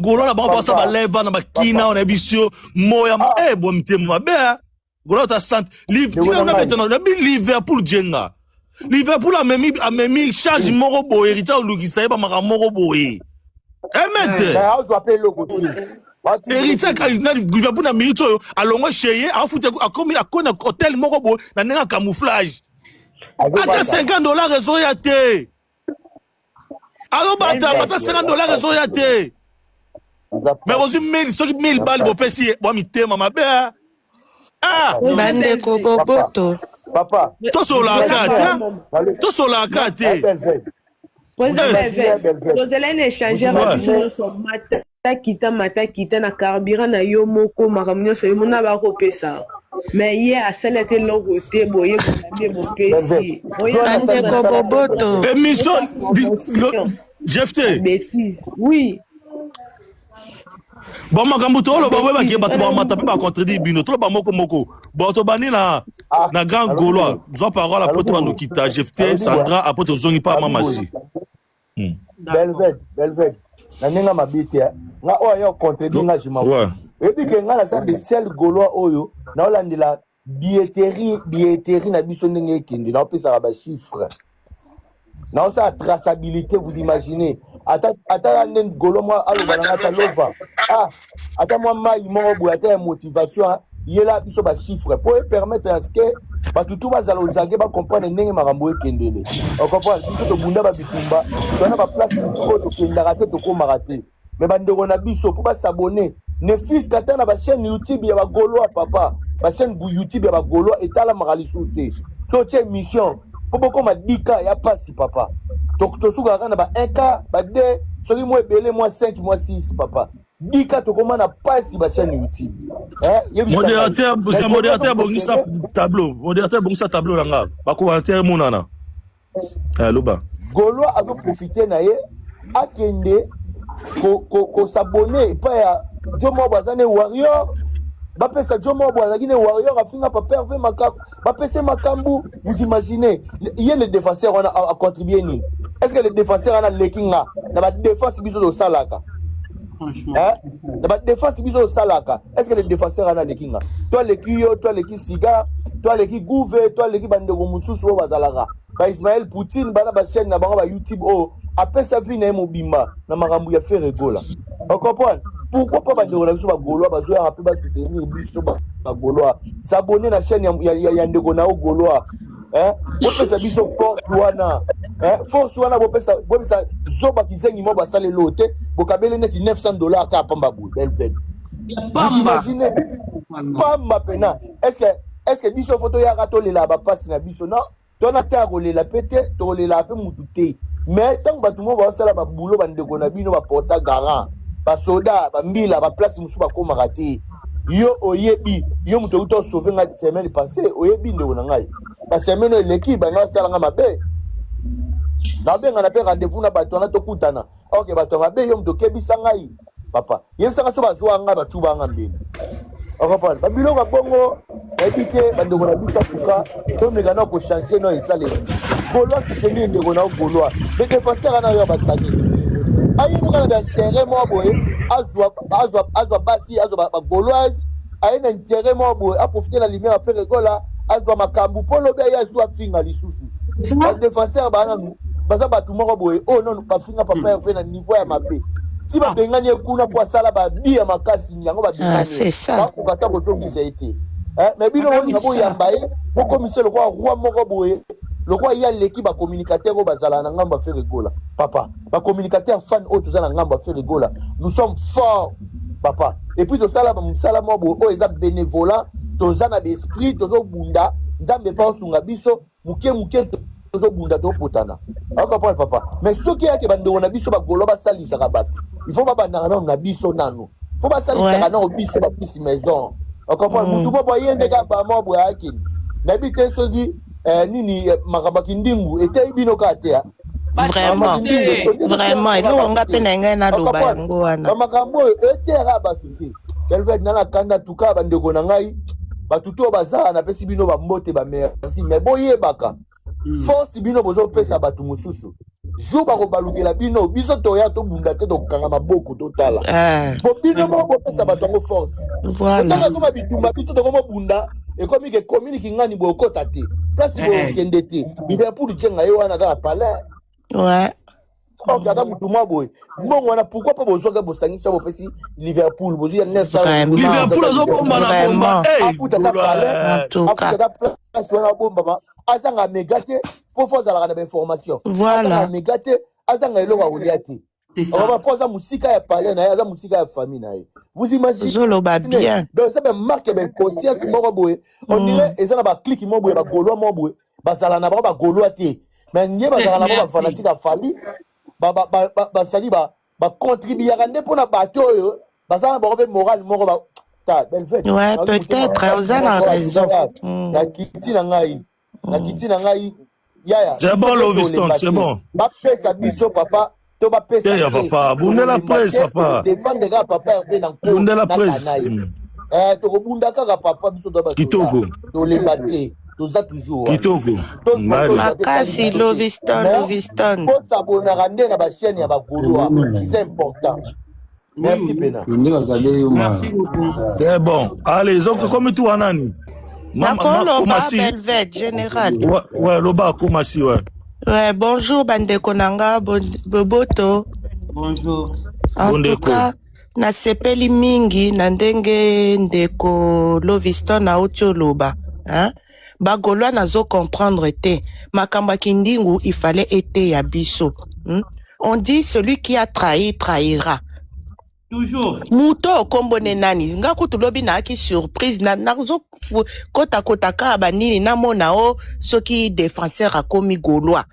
Golo na bango pasa ba leva na ba kina on ebisio moya bon mtema be golo ta sant Liverpool na betana na bi Liverpool jenga Liverpool a memi charge moko boye rita olukisa ba maka moko boye emete Erita ka na Liverpool na milito yo alongo cheye afute akomi akona hotel moko boye na nenga camouflage ata $50 rezo ya te alo bata $50 rezo ya te. Mais vous avez 1000 balles pour passer. Moi, mi thème ma belle. Ah, bande ko boboto. Papa. Tout sur la carte. Tout sur la carte. Vous allez échanger avec son mata kita na carburant na yo moko makamnyo so yo na ba ko pesa. Mais hier à celle était longue te boye ko pesi. Bande ko boboto. Émission Jefté. Bêtise. Oui. Bon makambo to lo ba weba ki bato ba mata pe ba contredire bino to ba moko bon to bani na grand Gaulois zo parole à poto no kita Jefté Sandra après to zongi pa mamasi Belved na ninga mabiti nga oyo contredire nga jima et puis que nga na ça de sel Gaulois oyo na olandela billetterie na biso ndenge ekindi na opesa ba chiffre na ça traçabilité vous imaginez ata nen Golo moi aloba na ta lova ata moi mai mo bo ata motivation yela biso ba chiffre pour permettre à ce que ba tout bazala ozange ba comprendre ndenge makambo ekendele on comprend tout to bunda ba bitumba to na ba place ko to kendaka te to ko marate mais ba ndeko na biso pour ba s'abonner ne fils kata na ba chaîne YouTube ya ba Gaulois papa ba chaîne YouTube ya ba Gaulois etala makalisute so che mission pour beaucoup ma 10K ya pas si papa. Donc to suga kana ba 1K ba 2 soki moi belé moi 5 moi 6 papa 10K to comment na pas si ba chaîne YouTube modérateur bongisa tableau langa ba commentaire monana loba Gaulois a profiter na ye akende ko s'abonner pas ya Jomo Bazane Warrior ba pesa Jomo Bazane Warrior afinga pa perve makaf ba pesa makambu vous imaginez il y a les défenseurs on a contribué ni est-ce que les défenseurs on a lekinga na ba défense biso do salaka na ba défense biso do salaka est-ce que les défenseurs on a lekinga toi lekio toi leki siga toi leki gouve toi leki bandeko mususu o bazalaka ba Ismaël Poutine bana ba chaîne na bango ba YouTube après sa vie na mobimba na makambu ya faire rigola on comprend pourquoi pas bandeko na biso ba Gaulois ba jouer rapper ba soutenir biso ba Gaulois s'abonner na chaîne ya ndeko na o Gaulois bopesa biso porte wana force wana bopesa zoba kizengi mo basale lote bokabele neti $900 ka pamba boule belved imaginez pamba pena est-ce que biso photo ya ratolela ba passe na biso non tona ta kolela pete to lela pe mutu te mais tant ba tout mo ba sala ba boulot ba ndeko na bino ba porta garant ba soda ba mbila ba place musu ba koma raté yo oyebi yo mutu uto sauver nga semaine passée oyebi ndeko na ngai ba semaine l'équipe ba nga sala nga mabe na benga na pe rendez-vous na bato na to kutana OK bato mabe yo mutu kebisa ngai papa yebisa nga so ba zo nga ba tuba nga mbele okapana ba biloko bongo ebite bandeko na biso puka to megana ko changer no esale Gaulois soutenir ndeko na Gaulois mais défenseur na yo ba tsaki ayi ngana ba terrain mo boye azwa basi azwa ba Gauloise ayi na terrain mo boye a profiter la lumière a faire rigola azwa makambu polo be ya zwa finga lisusu ba défenseur ba na baza ba tout moko boye non ba finga papa ya na niveau ya mabe si ba bengani ekuna po sala ba bia makasi nyango ba bengani c'est ça ko kata ko tongisa été mais bino woni ngabo yambaye ko commissaire le quoi roi moko boye le quoi il y a l'équipe ba communicateur ko bazala na ngamba faire rigola papa ba communicateur fan autres za na ngamba faire rigola nous sommes forts papa et puis to sala ba musala mo o eza bénévolat to za na esprit to zo bunda nzambe pa osunga biso muke to bunda to potana comprendre papa mais ce qui est que bande na biso ba Gaulois ba salisa ka bato il faut pas banda na biso nanu faut pas salisa na biso ba pisi maison comprendre mutu mo boyende ka ba mo boya akini na bité soki nini makamba kindingu ete bino ka te vraiment il faut nga pe na ngai na loba yango wana makambo ete ra ba tuti belved na la kanda tuka bande ko na ngai batuto baza na pesi bino ba mbote ba merci mais boye baka force bino bozo pesa batu mususu jour bakobalukela bino biso toya tobunda te tokanga maboko totala po bino moko pesa bato yango force otanga koma bitumba biso tokoma bunda ekomi ke commune kingani bokota te place bokende te Liverpool tyenga ye wana aza na palais ok ata mutu mwa boye mbongo wana pourquoi pas bozwaka bosangisa bopesi Liverpool bozwi ya 900 Liverpool azobomba na bomba aputata palais aputata place wana bombama azanga mega te po fo azalaka na bainformation azanga mega te azanga eloko akolia te po aza mosika ya palais na ye aza mosika ya famille na ye vous imaginez donc ça marque conscience moko boye on dirait eza na baclique moko boye bagaulois moko boye bazala na bango bagaulois te mais nye bazala na bango bafanatique afali basali bacontribuaka nde mpona bato oyo bazala na bango mpe morale moko ouais, peut-être, vous avez raison. La kiti na ngai, yaya. C'est bon, Loviston, c'est bon. Ma pesa biso, papa. To ma pesa. Ya papa, vous la presse, papa. Défendre ga papa hervé na ko. Vous la presse. To ko bunda kaka papa biso do ba. Kitoko. To le baté. To za toujours. Kitoko. Makasi Loviston. Ko sabona rande na ba chaîne ya ba Gaulois. C'est important. Merci Pena. Merci beaucoup. C'est bon. Allez, donc comme tout anani. Loba Belvette général. Ouais, Loba Komasi ouais. Ouais, bonjour bande konanga boboto. Bonjour. En tout cas, na sepeli mingi na ndenge ndeko Loviston na otio loba, hein? Bagolwa nazo comprendre te. Makamba kindingu il fallait été ya biso. On dit celui qui a trahi trahira. Toujours. Muto kombone nani nga kutulobi na aki surprise na zo kota ka banini na mona o soki défenseur akomi Gaulois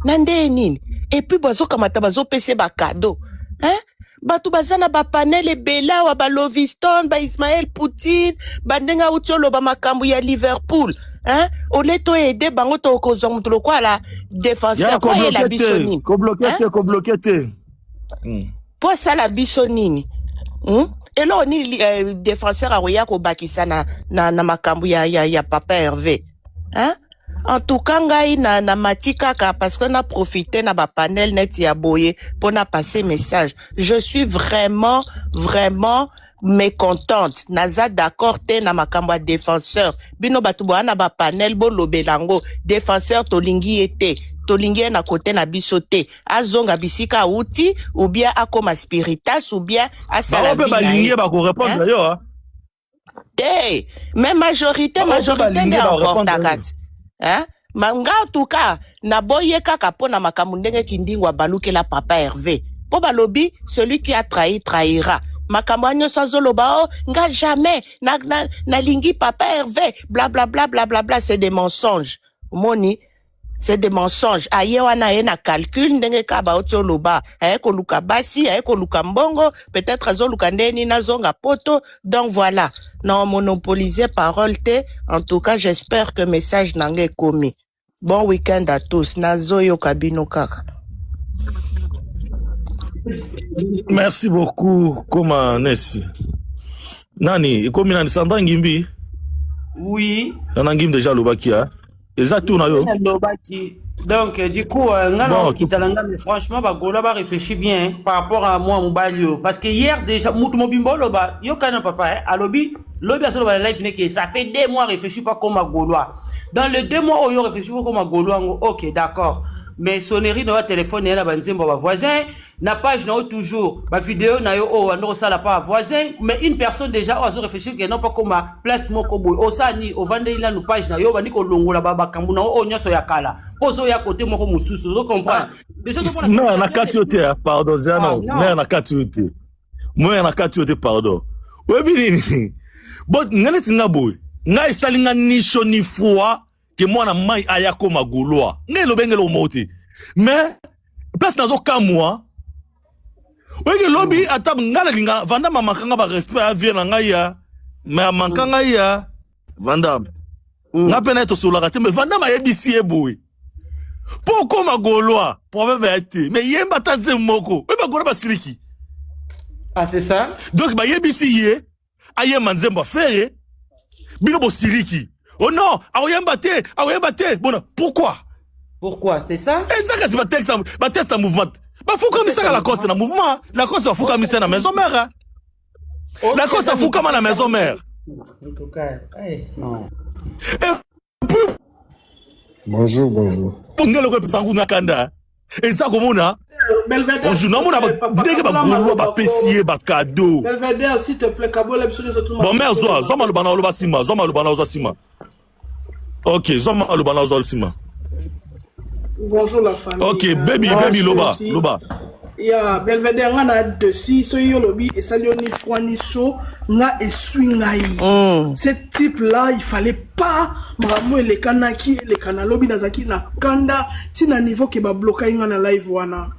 nande nini et puis bazo kamata bazo pese ba cadeau hein batu bazana ba panel ebela wa ba Loviston ba Ismaël Poutine bandenga utolo ba makambu ya Liverpool hein oleto aider bango to kozwa mutu lokwa la défenseur ko la bisoni ko bloquer te pour ça la bisonini et là on est défenseur aroya ko bakisa na makambu ya papa Hervé hein en tout cas ngai na matika ka parce qu'on a profité na ba panel net ya boye pour na passer message je suis vraiment mécontente naza d'accord te na makambu ya défenseur bino batu na ba panel bo lobelango défenseur tolingi ete tolingi na côté na biso te azonga bisika uti ou bien akoma spiritas ou bien asala vie balingi ba ko répondre yo te mais majorité nde emportakat hein manga en tout cas na boye kaka pona makambu ndenge kindingwa balukela papa Hervé po balobi celui qui a trahi trahira makambo nyonso zoloba nga jamais na lingi papa Hervé bla bla bla bla bla bla c'est des mensonges moni. C'est des mensonges. Aye wana ye na calcul ndenge ka ba otio loba. Aye ko luka basi, aye ko luka mbongo, peut-être azo luka ndeni na zonga poto. Donc voilà. Non monopoliser parole te. En tout cas, j'espère que message nange komi. Bon week-end à tous. Nazo yo kabino kaka. Merci beaucoup, Koma Nessi. Nani, komi nani Sandra Ngimbi? Oui. Nana Ngimbi déjà Lobakia. Exactement. Donc, du coup, franchement, Gaulois va réfléchir bien par rapport à moi, Moubalio. Parce que hier, déjà, Moutoumobimbo, Loba, Yokana papa, à Lobby, Lobby a sur la live, ça fait 2 mois, réfléchir pas comme un Gaulois. Dans les 2 mois où il réfléchit pas comme un Gaulois, ok, d'accord. Mais sonnerie dans le téléphone, il y a un voisin, na page n'a toujours, ma vidéo n'a eu, ça n'a pas voisin, mais une personne déjà, on a réfléchi que non pas comme ma place mokobo, au sani, au vendé il a une page n'a eu, on a dit qu'on longo la baba kambuna, on y a soyakala, poso ya côté moko mususu, vous comprenez? Non, on a katioté, pardon, Zéano, mais on a katioté. Moi, on a katioté, pardon. Oui, bien, bon, n'allez pas boy, n'allez salinga ni chaud ni froid. Que moi na mai ayako Gaulois ngai lo bengelo moti mais place nazo kamwa wenge lobby atab ngala linga vanda mamakanga ba respect a vie na ngai ya mais mankanga ya vanda nga pena to sola te mais vanda ma yebisi eboy pourquoi Gaulois problème été mais yemba tanze moko we ba Gaulois ba siliki ah c'est ça donc ba yebisi ye aye manzemba fere bino bo siliki. Oh non, aoyamba te. Bon, pourquoi? Pourquoi? C'est ça? Et ça, c'est ma texte en mouvement. Bah, faut comme ça, la cause, c'est un mouvement. La cause, faut comme ça, la maison mère. La cause, ça fout comme à la maison mère. En tout cas, non. Bonjour, bonjour. Et ça, comme on a. Bonjour, non, on a dès que ma pessier, ma cadeau. Belvedere, s'il te plaît, Kabole, bon, mère, Zoma le banana, Zoma le banana, Sima. Ok, Zoma le banana, Sima. Bonjour la famille. Ok, baby, Loba. Ya Belvedere nga na dessus so yo lobi et ça ni froid ni chaud nga et swingai. Ce type là il fallait pas mamo les kanaki les kanalobi nazaki na kanda ti na niveau ke ba bloquer nga na live wana.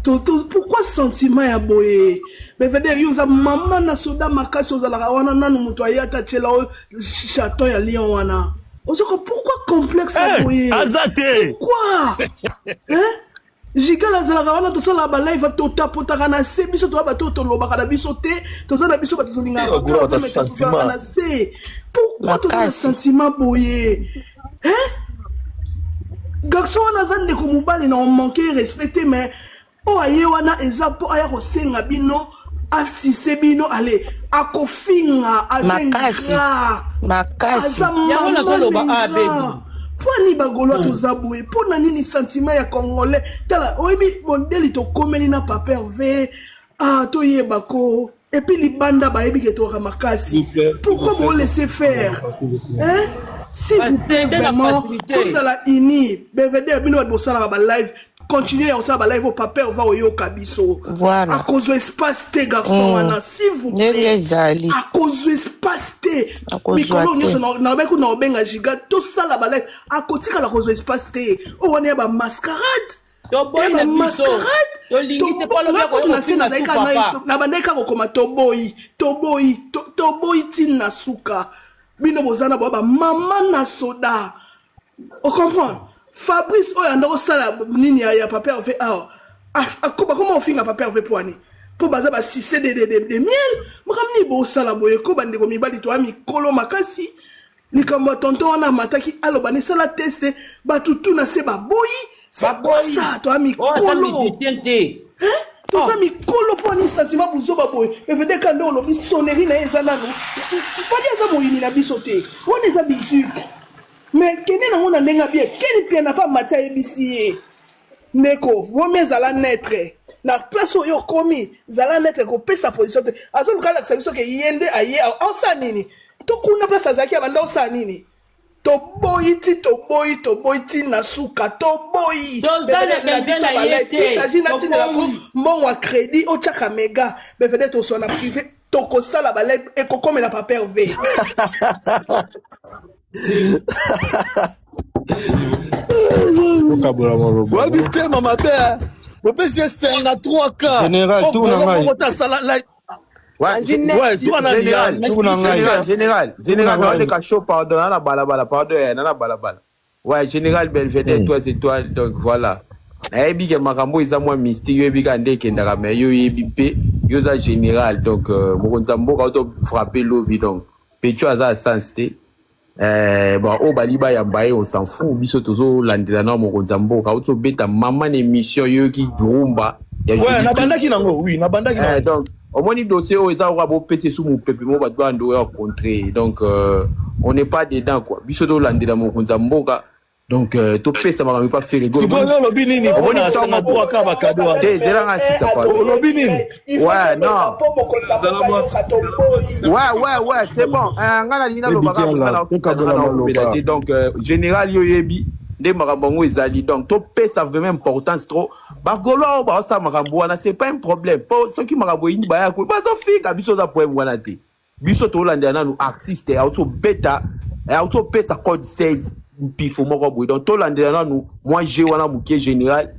Pourquoi sentiment ya boye? Belvedere yo za mama na soda makasi za la wana nanu muto ayata tchela chaton ya lion wana. Pourquoi complexe à boye? Azate. Pourquoi? Hein? Giga la zala wana to sala ba live to tapota kana se biso to ba to loba kana biso te to sala biso ba to linga ba sentiment se pourquoi to le sentiment boye hein garçon wana zande ko mubali na on manquer respecter mais o aye wana ezapo aya ko senga bino afisi bino ale akofinga azenga makasi ya wana ko loba baby. Poni bagolo to zaboué pona nini sentiment ya congolais tala oyebi modèle to komeli na papa Hervé to yebako et puis libanda ba yebi ke to ramakasi pourquoi vous laissez faire hein si vous plaît vraiment vous allez ini Belvedere bino ba sala ba live continuez à ça ba live au papa va au kabiso voilà à cause de espace te garçon wana s'il vous plaît à cause de espace te mikolo nyoso na ba ko na benga giga to sala ba live à côté ka la cause de espace te o wana ba mascarade to boy na biso to lingite pa lo ko na sina na bandeka ko koma to boy tin na suka bino bozana ba mama na soda on comprend. Fabrice oyanda osala nini ya papa Hervé comment on finga papa Hervé poani po baza ba sise de miel mokamni bo sala boye ko bande ko mibali to ami kolo makasi likambo tonton wana mataki aloba ne sala teste ba tutu na se ba boyi ça to ami kolo to ami kolo poani sentiment buzo ba boye evede kando lobi sonnerie na ezana no fadi za moyini na bisote wona za bisu. Mais kene na ngona nenga bien kene pia na pas matia ebisi neko vome zala netre na place yo komi zala netre ko pesa position azo lukala kisabiso ke yende aye osa nini to kuna place azaki abanda osa nini to boyi ti na suka to boyi il s'agit na tina la mon wa crédit o chaka mega Belvedere to sona privé to ko sala balai e ko comme na papa Hervé. Ouais, putain, maman, mon PC c'est un 3K. Général, tout le monde. Général, on est chaud, pardon, ouais, Général Belvedere, toi, c'est toi, donc voilà. Et bien, Marambo, ils ont moins mystique, ils ont des kendara, mais ils ont général, donc, Mokonzambo, quand on frappe l'obi, donc, Pécho a ça sensé. Bon, au Baliba Yambaye, on s'en fout, biso tozo landela Mokonzambo, quand on beta maman émission, qui rumba. Ouais, na banda ki nango, oui, na banda ki nango. Donc, au moins, les dossiers, ils ont rabo PC sous mon peuple, mon batouando au contraire. Donc, on n'est pas dedans, quoi. Biso to landela Mokonzambo, donc, tout peut ça m'a pas fait rigoler. Tu vois, l'obi nini, on a 53 cas à cadeau. Ouais, non. Ouais, c'est bon. Donc, général Yoyebi, des marabongo ezali. Donc, tout peut ça vraiment importance trop. Bagolo, ça marabouana, c'est pas un problème. Pour ceux qui marabouini, bah, pas ça fait, kabiso da poème wanate. Biso to landana nous artistes, auto bêta, auto peut ça code 16. Puis faut moi donc tout l'andela nous moi j'ai wana mukie général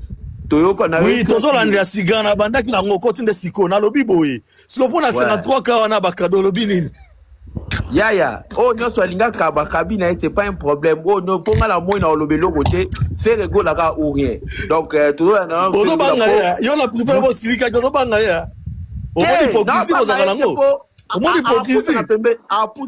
toyoka na oui tozo l'andela sigana bandaki na ngoko tinde siko na lobi boye siko pona 53 ka wana bakado lobi nini ya oh nyoso alinga kaba kabina c'est pas un problème oh no ponga la moi na lobelo côté faire ego la ka ou rien donc tout l'andela ozo banga ya yo na préfère bo silika ozo banga ya o hypocrisie ozo la ngo Au moins l'hypocrisie.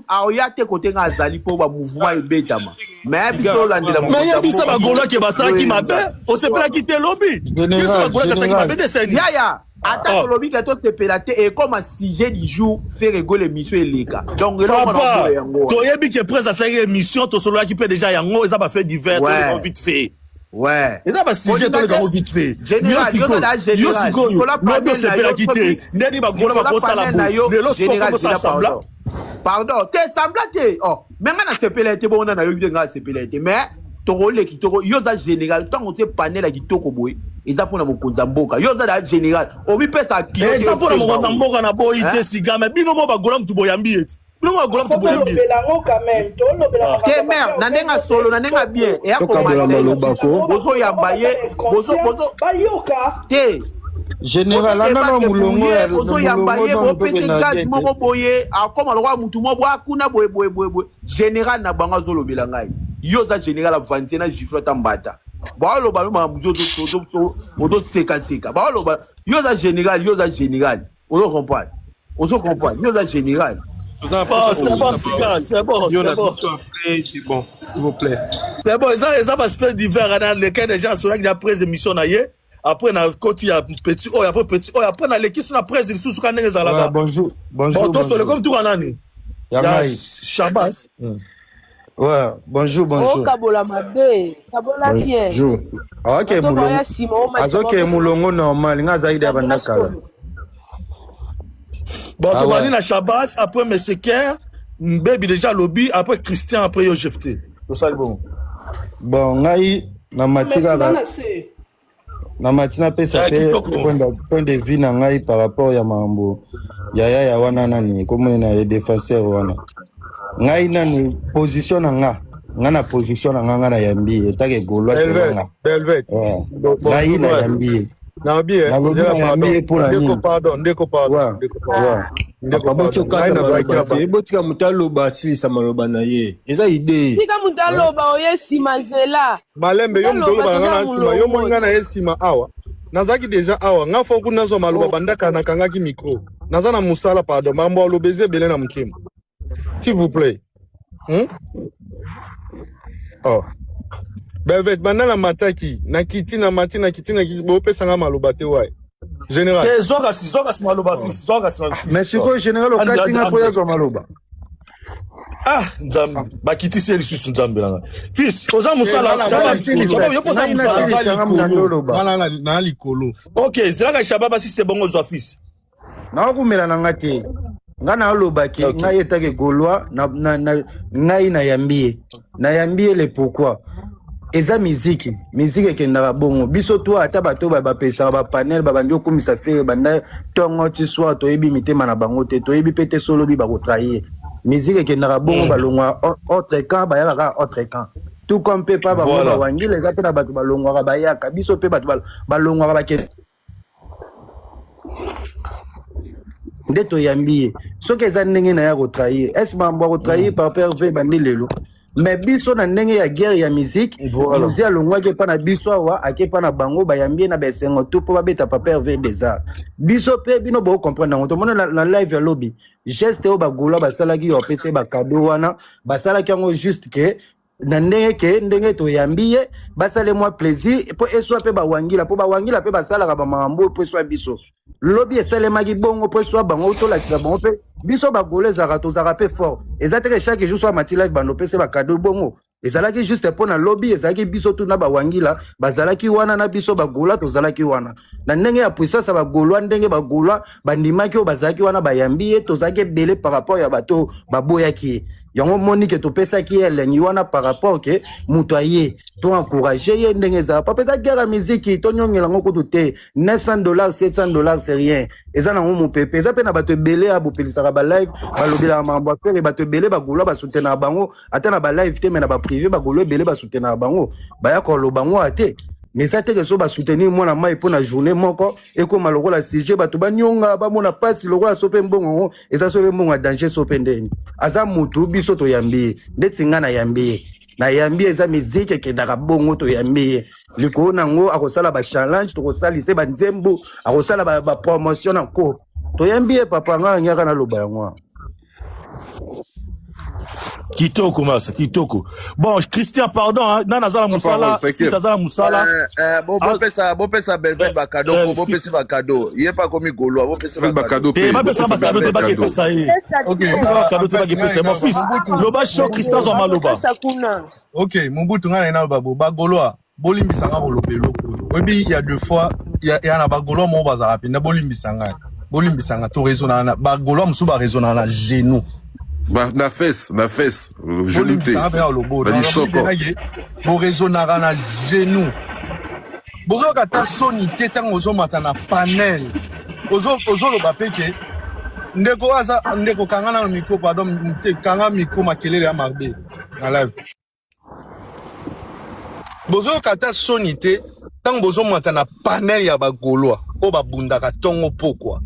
Aoya te côté ngazali pour ba mouvement ebetama. Mais biso landela mais il y a bisa ba golo ke basala ki mabe. On se pela ki te lobby. Bisa ba golo ke basala ki mabe de seni. Ya. Attends que lobby que to te pelate et comme un sujet du jour fait rigoler l'émission et les gars. Donc papa, to yebi ke presse à cette émission to solo qui peut déjà yango et ça va faire divers vite fait. Ouais. Et ça va sujet to le gamo vite fait. Yo siko yo se pela ki te. Neni ba golo ba ko sala bo. Le losko comme ça sembla. Pardon, te sembla te. Oh, mais ngana se pelate bon na yo nga se pelate mais Torole qui toro yoza général tant on te panel qui toko boy eza pona mokonza mboka yoza da général obi pesa ki eza pona mokonza mboka na boy ite siga mais bino mo bagola mtu boyambi eti bino mo bagola mtu boyambi belango quand même to lo belango te mère na ndenga solo na ndenga bien e akomasa bozo ya baye bozo bayoka te général ana mulongo ya bozo ya baye bo pese gaz moko boye akoma lokwa mutu mo bwa kuna boye général na banga zolo belangai yoza général a vanté na giflota mbata ba lo ba ma muzo to seka ba lo ba yoza général on comprend yoza général c'est bon c'est bon s'il vous plaît c'est bon ça va se faire divers dans lesquels les gens sont là qui après émission na ye après na côté ya petit après na l'équipe na presse sous sous kanenge za là bonjour bon to solo comme tout anani ya Shabas. Ouais, bonjour. Oh, Kabola Mabe, Kabola bien. Bonjour. Ok, Moulongo normal, nga zaidi ya bandaka. Bon, tu vas na Shabas, après M. Kerr, Baby déjà lobby, après Christian, après yo Jefté. C'est ça le bon. Bon, ngai na matika na matina pesa pe point de vue na ngai par rapport ya mambo. Ya wana nani, comme na les défenseurs wana. Ngai nani position nga na position nga na yambi etake golwa selanga Velvet ngai na yambi na bien ndeko pardon botika mutalo ba silisa maloba na ye eza idée tika mutalo ba oyesi mazela malembe yo mutalo ba nga na sima yo monga na esima awa nazaki déjà awa nga foku nazo maloba bandaka na kangaki micro naza na musala pardon mambo olobeze belé na mukimo. S'il vous plaît. Oh. Belvet, maintenant la mataki, na kiti na bo pesa nga maloba te wai. Général. Zoga si maloba fils, zoga si maloba. Mais c'est quoi général au kati nga po ya zo maloba. Ah, nzambe, ba kiti se lisusu nzambe langa. Fils, oza musala, yo posa musala na likolo. OK, zela Shababa si c'est bon ozo fils. Na kumela na ngate. Nga na olobaki ngai etake golwa ngai na yambie le pourquoi eza musique ekendaka bongo biso to ata bato bapesa ba panel babandi okumisa fere banda tongo ti soir toyebi mitema na bango te toyebi pete solo bi bakotrahir musique ekendaka bongo balongwa autre camp bayaka autre camp tout comme pe pa bango bawangile eza pe na bato balongwaka bayaka biso pe bato balongwaka bakende ndeto yambi soki eza ndenge na ya kotrahir est-ce mambo kotrahir par père ve bandi lelo mais biso na ndenge ya guerre ya musique nous alongwaki pa na biso awa ake pa na bango bayambi na besengo tout po babeta pa père ve déjà biso pe bino bo comprendre ngo to mona na live ya lobby geste o bagola basalaki yo pese ba cadeau wana basalaki ngo juste que na ndenge to yambiye basale moi plaisir po eswa pe bawangila pe basalaka ba mambo po eswa biso lobby esalemaki bongo po eswa bango to la tisa bango pe biso bagole zaka to zaka pe fort ezateke chaque jour soit mati live bano pe se ba cadeau bongo ezalaki juste po na lobby ezalaki biso to na bawangila bazalaki wana na biso bagola to zalaki wana na ndenge ya puissance bagolwa ndenge bagolwa bandimaki o bazalaki wana bayambiye to zaki belé par rapport ya bato baboyaki yango monique to pesa ki elengi wana par rapport que mutoyer to encourager ye ndenge za pa peta guerre musique to nyongela ngo kutu te $900 $700 c'est rien eza na ngo pepe eza pe na bato belé a bopelisa ba live balobela mambo affaire bato belé bagolo ba soutenir bango ata na ba live te mais na ba privé bagolo belé ba soutenir bango baya ko lo bango ate mais ça te que so ba soutenir moi na mai pour na journée moko et comme maloko la CG bato ba nyonga ba mona passe loko la sope mbongo eza sope mbongo danger sope ndeni aza mutu biso to yambi ndetinga na yambi eza musique ke daka bongo to yambi liko nango akosala ba challenge to kosalise ba nzembo akosala ba promotion ko to yambi papa nga nyaka na loba yango Kitoko Massa, Kitoko. Bon, Christian, pardon, hein, Nazala Moussala, si Nazala Moussala. Bon pesa Belvin Bakado, bon pesa Bakado. Il est pas comme Golo, bon pesa Bakado. Et ma pesa Bakado, t'es pas qui peut ça. Ok, Bakado, t'es pas qui peut ça. Mon fils, Loba Show, Christian Zoma Loba. Ok, Mobutu ngana ina babo, Bagolo, Bolimbi Sanga Rolopelo. Oui, il y a 2 fois, il y a un Bagolo, mon bazar, puis na Bolimbi Sanga. Bolimbi Sanga, to raisonnana, Bagolo, m'souba raisonnana, genou. Na fesse, je doutais. Bo raisonnara na genou. Bozo kata soni tetang ozo matana panel. Ozo lo bapeke. Ndeko kanga na micro pardon, kanga micro makelele ya marbe na live. Bozo kata soni te tang bozo matana panel ya bagoloa. O babundaka tongo pokwa.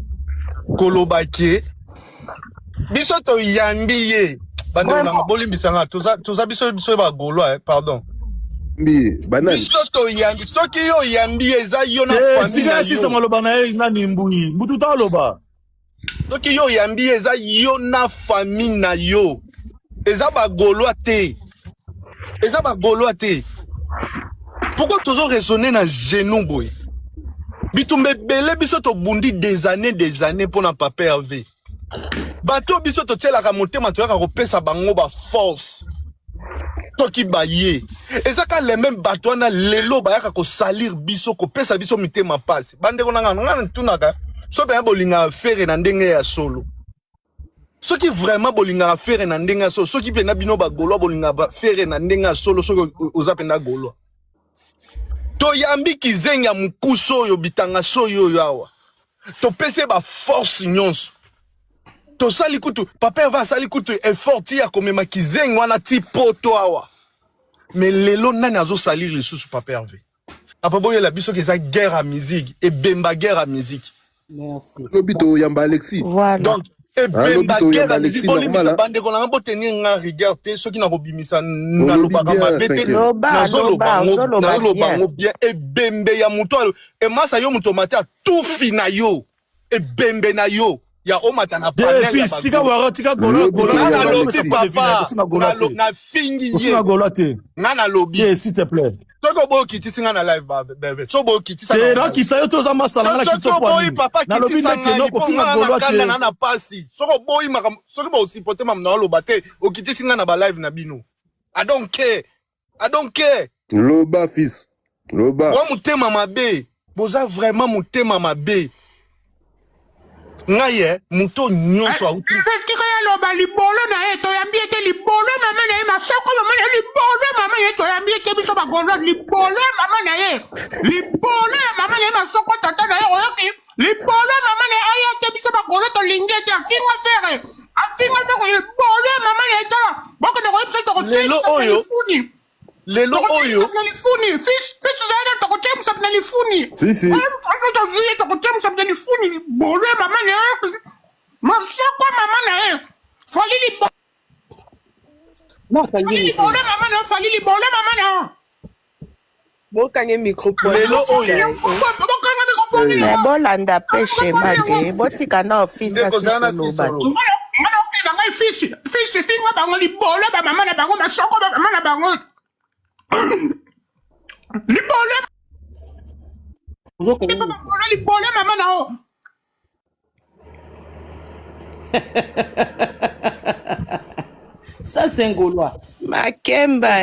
Kolobake biso to yambiye bande na bolimbi sanga toza biso ba goloa pardon biso to yambi soki yo yambiye eza yo na famille na si sama loba na na nimbui mutu ta loba soki yo yambiye eza yo na famille na yo eza ba goloa te pourquoi tozo raisonner na genou boy bitumbe belé biso to bundi des années pour na papa Hervé. Bato biso to tela ka motema to ka kopesa bango ba force. To ki baye. Ezaka les mêmes bato na lelo ba yaka ko salir biso ko pesa biso mitema passe. Bande ko ngana tunaka. So be bolinga faire na ndenge ya solo. So ki vraiment bolinga faire na ndenge ya solo. So ki pena bino ba golo bolinga ba faire na ndenge ya solo so ozapenda golo. To yambi kizenga mukuso yo bitanga so yo yawa. To pese ba force nyonso. To sali kutu papa va sali kutu effort ya komema kizenga wana ti poto awa. Mais lelo nani azo salir le sous papa Hervé. Apa boye la biso ke za guerre à musique et bemba guerre à musique. Merci. Lobito yamba Alexis. Voilà. Donc et bemba guerre à musique bolimisa bande ko na tenir nga rigueur te ceux qui na robimisa na lobaka mabete na zolo bien et bembe ya muto et masa yo muto mata tout fina yo et bembe na yo. Ya omata na panel ya fils tika wara tika golo na lobi papa na fingi ye na lobi s'il te plaît toko bo kiti singa na live ba bebe so bo kiti singa na kiti yo to za masala na kiti so boy papa kiti singa no kofinga golo ate na pasi soko boy maka soko bo supporter mam na loba te o kiti singa na ba live na bino I don't care loba fils loba wa mutema mabe boza vraiment mutema mabe ngaye muto nyonso auti tika ya loba libolo na eto yambi ete libolo mama na ye masoko mama na libolo mama ye to yambi ete biso ba golo libolo mama na ye libolo mama na ye masoko tata na ye oyoki libolo mama na ye ete biso ba golo to lingete afinga fere libolo mama na ye to boko na ko epse to ko lelo oyo fils zaida to ko chemsa na lifuni si to zi to ko chemsa na lifuni bolo mama na ye masoko mama na ye falili bolo mama na bokange micro lelo oyo bolanda peshe mage botika na office asisoloba fils finga bango libolo ba mama na bango masoko ba mama na bango libolo mama na o ça c'est un Gaulois Makemba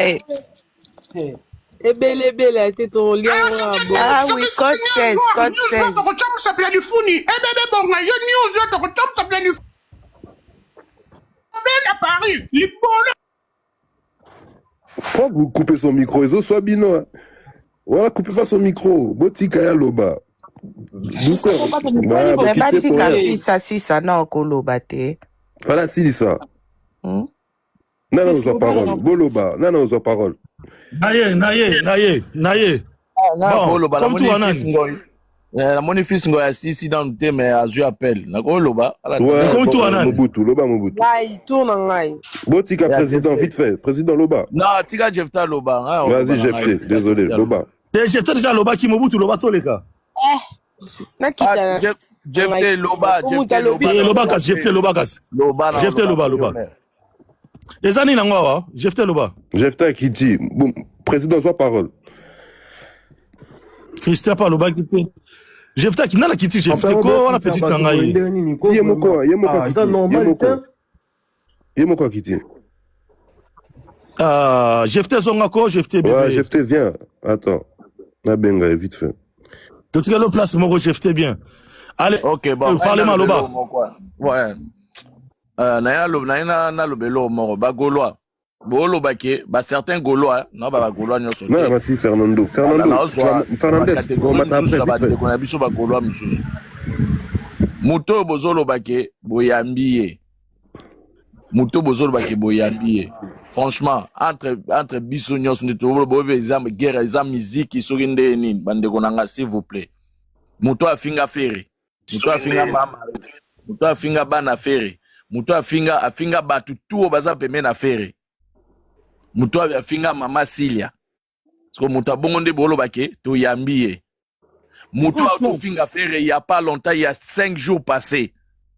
ebele ate to lia ah oui code 16 to ko chom sa pla lifuni bebe bonga yo news yo to ko chom sa pla lifuni à Paris libolo. Faut vous couper son micro, ils soit bino. Voilà, coupez pas son micro. Botika ya loba. Ça non koloba te. Fala silisa. Non, aux parole. Boloba, non, aux parole. Naye. Bon, comme tout la monifis ngo ya sisi dans le thème azui appel. Na ko loba. Comme tout Mobutu, loba Mobutu. Ngai tourne ngai. Botika président vite fait, président loba. Non, tika Jefta loba. Vas-y Jefté, désolé, loba. Jefté déjà loba qui Mobutu loba to leka. Nakita. Jefté loba, Jefté loba kas. Loba. Jefté loba. Les années n'angwa, Jefté Loba. Jefté qui dit, bon, président, soit parole. Christian Paloba qui dit. Jefté qui n'a la kiti, Jefté quoi, la petite nangaï. Yemoko qui dit. Jefté Zongako, Jefté bébé. Ouais, Jefté, viens. Attends. La benga, vite fait. Tu sais le place, mon Jefté bien. Allez, ok, bon. Parlez-moi, Loba. Ouais. Na lo belo moro ba Gaulois. Bo lo ba ke ba certains Gaulois, non ba Gaulois nyo so. Non, Mathieu Fernandez, on m'a appris. On a biso ba Gaulois misusu. Muto bozolo ba ke boyambiye. Muto bozolo ba ke boyambiye. Franchement, entre biso nyo so ndito bo exam guerre exam musique iso ngende nini bande konanga s'il vous plaît. Muto afinga feri. Muto afinga mama. Muto afinga bana feri. Muto afinga batu tuo baza peme na fere. Muto afinga mama Silia. Parce que muto bongo nde bolo bake to yambiye. Muto afinga fere il y a pas longtemps, il y a 5 jours passés.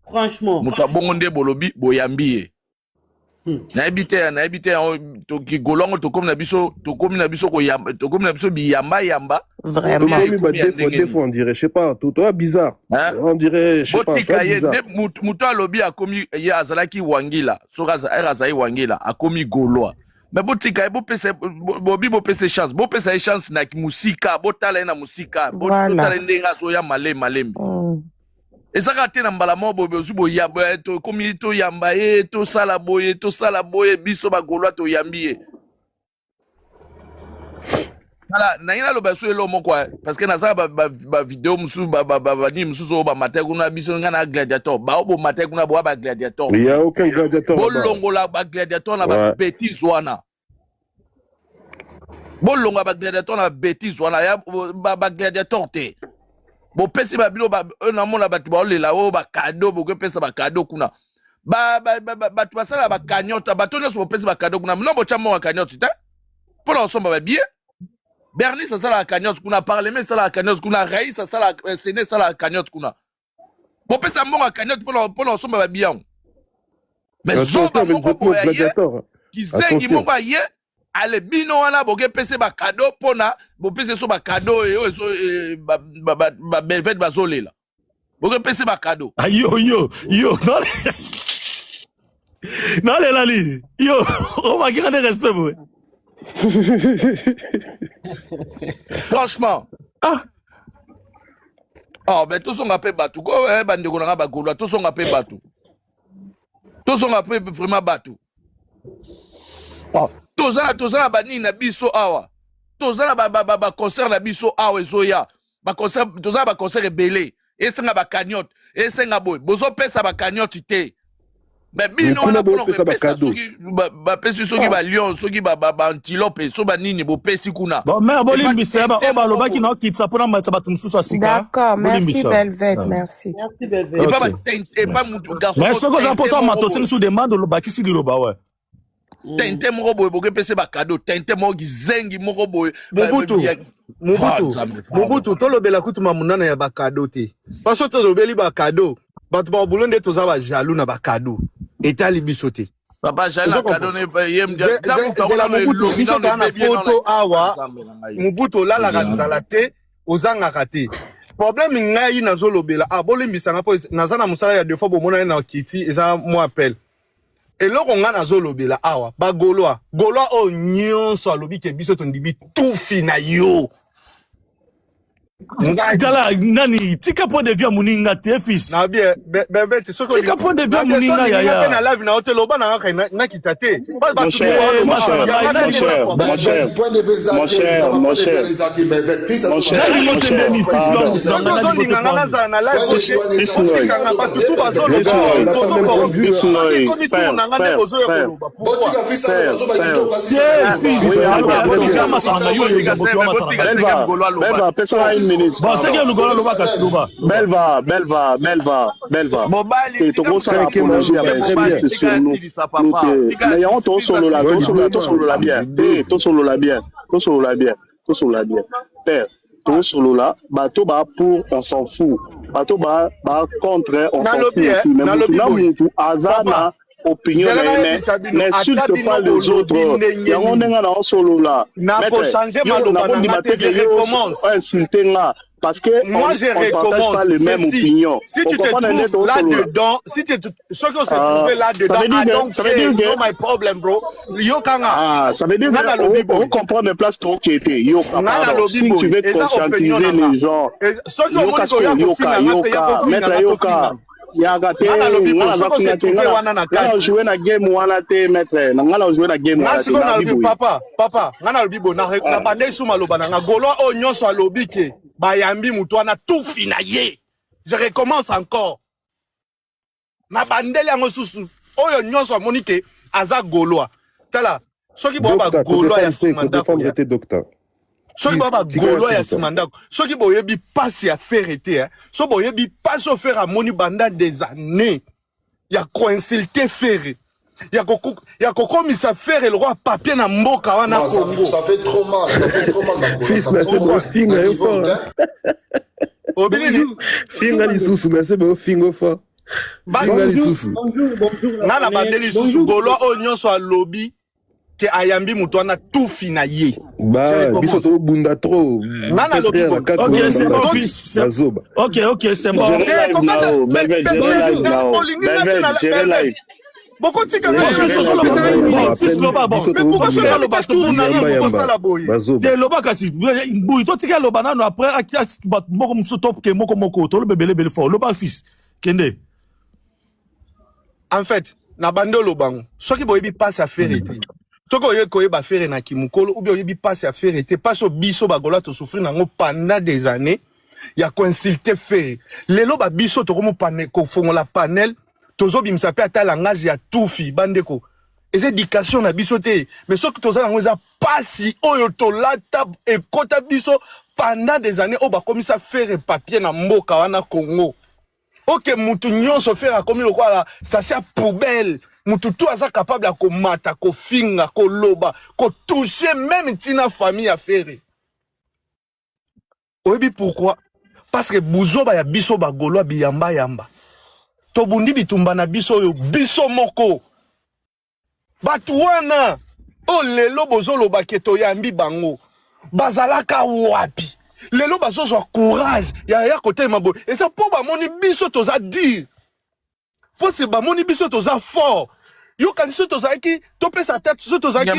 Franchement. Muto bongo nde bolobi boyambiye. Na ebite to ki golongo to comme na biso ko yamba to comme na biso bi yamba vraiment des fois on dirait je sais pas toi bizarre on dirait je sais pas bizarre muto alobi akomi ya azalaki wangila soka azai wangila akomi Gaulois mais botika bo pese bo pese chance na musika botala na musika botala ndenga so ya malembe. Et ça raté na mbala mo bobe ozubo yamba to komi to yamba to sala boye biso ba Gaulois to yambiye. Voilà, na ina lo baso elo mo kwa parce que na za ba vidéo musu ba ni musu so ba matin kuna biso ngana gladiator ba obo matin kuna bo ba gladiator. Il y a aucun gladiator. Bolongola ba gladiator na ba bêtise wana. Bolonga ba gladiator na bêtise wana ya ba gladiator te. Bo pesi ba bilo ba na mona ba tuba olela o ba cadeau bo pesa ba cadeau kuna ba tuba sala ba cagnotte ba tono so pesi ba cadeau kuna no bo chamo ba cagnotte ta pour ensemble ba bien Bernie ça sala la cagnotte kuna parlement ça la cagnotte kuna Raïs ça sala Séné ça la cagnotte kuna bo pesa mo ba cagnotte pour ensemble ba bien mais so ba mo ko qui zengi mo ba ye ale bino wana boge pese ba cadeau pona bo pese so ba cadeau e so ba belvet bazolela boge pese ba cadeau yo non les lali yo on va garder respect boy. Franchement mais tous on appelle batu ko bande ko na ba Gaulois tous on appelle batu tous on appelle vraiment batu. Tozala bani na biso awa. Tozala ba concert na biso awa ezoya. Ba concert tozala ba concert ebele. Esenga ba cagnotte, esenga boy. Bozo pesa ba cagnotte te. Mais bino na bono pesa ba cadeau. Ba pesi soki ba lion, soki ba antilope, so ba nini bo pesi kuna. Bon mais bolimbisa ba o ba loba ki na kitsa pona matsa ba tumsusu asika. D'accord, merci Belvet, merci. Merci Belvet. Et pas mon garçon. Mais ce que ça pose mato c'est sous demande loba ki si loba ouais. Tente moko boy boge pese ba cadeau tente mo gizengi moko boy Mobutu to lobela kutuma munana ya ba cadeau te parce que to lobeli ba cadeau batu ba bulonde to za ba jaloux na ba cadeau etali bisote papa jaloux cadeau ne yem dia la Mobutu biso kana poto awa Mobutu la la kanzala te ozanga kate problème ngai na zo lobela bolimbisa nga po nazana musala ya deux fois bo mona na kiti eza mo appel. Et là, on a zolobela awa ba Gaulois o nyonso alobi ke biso tondibi tout fina yo. Dala nani tika point de vue muninga te fils. Na bien bébé c'est ce que tika point de vue muninga ya. Na live na hotel oba na na kitate. Mon Bon, c'est que nous allons voir Kaslouba. Belva. Et tout ça la apologie avec sur nous. Mais on tourne sur la bien. Tout sur la bien. Père, tout sur la bateau ba pour on s'en fout. Bateau ba contre on s'en fout. Mais pour azana opinion n'insulte pas les autres. Yango nenga na solo là. Je recommence. Parce que moi je recommence pas les mêmes opinions. Si tu te trouves là-dedans, si tu ce qu'on se trouve là-dedans, ça veut dire que my problem, bro. Ça veut dire on comprend mes places trop qui étaient. Si tu veux conscientiser les gens, papa, bayambi mutuana tout finaye. Je recommence encore. Na bandele yango susu. Oyo nyonso monike aza goloa. Tala, soki boba goloa ya simandako. Soki boba goloa ya simandako. Soki boyebi passe ya faire été, so boyebi passe au faire à moni banda des années. Ya coinsulter faire. Ya koko misa faire le roi papier na mboka wana Congo. Ça fait trop mal, ça fait trop mal. Fils na trop finga yo fort. Obili finga li susu na se bo fingo fort. Finga li susu. Bonjour. Na bandeli susu golo onyon so lobby ke ayambi mutwana tout finaye. Ba biso to bunda trop. Nana lobby. OK, c'est bon fils. OK, c'est bon. Beaucoup de en fait, na bando lobango. Ce qui boyebi passe à faire été. Ce que boyebi ba faire na kimukolo ou boyebi passe à faire été pas so biso bagola to souffrir nango pendant des années. Ya coinsulter faire. Lelo ba biso to komo panel ko fongola panel. Tozo bimsa pe ata langage ya tufi bandeko. Ez éducation na biso te. Mais ce que tozo nango za pasi oyo to lata e kota biso pendant des années o ba komisa faire papier na mboka wana Congo. OK, mutu nyonso faire comme le quoi là, sachet poubelle. Mutu tout aza capable à komata, ko finga, ko loba, ko toucher même tina famille à faire. Oyebi pourquoi? Parce que buzo ba ya biso ba golo biyamba yamba. Tobundi bitumba na biso yo biso moko. Batuana o lelo bozolo baketo yambi bango. Bazalaka wapi? Lelo bazo so courage ya côté mabo. Et ça pour ba moni biso toza dire. Faut se ba moni biso toza fort. Yo kanisi toza ki topé sa tête so toza ki.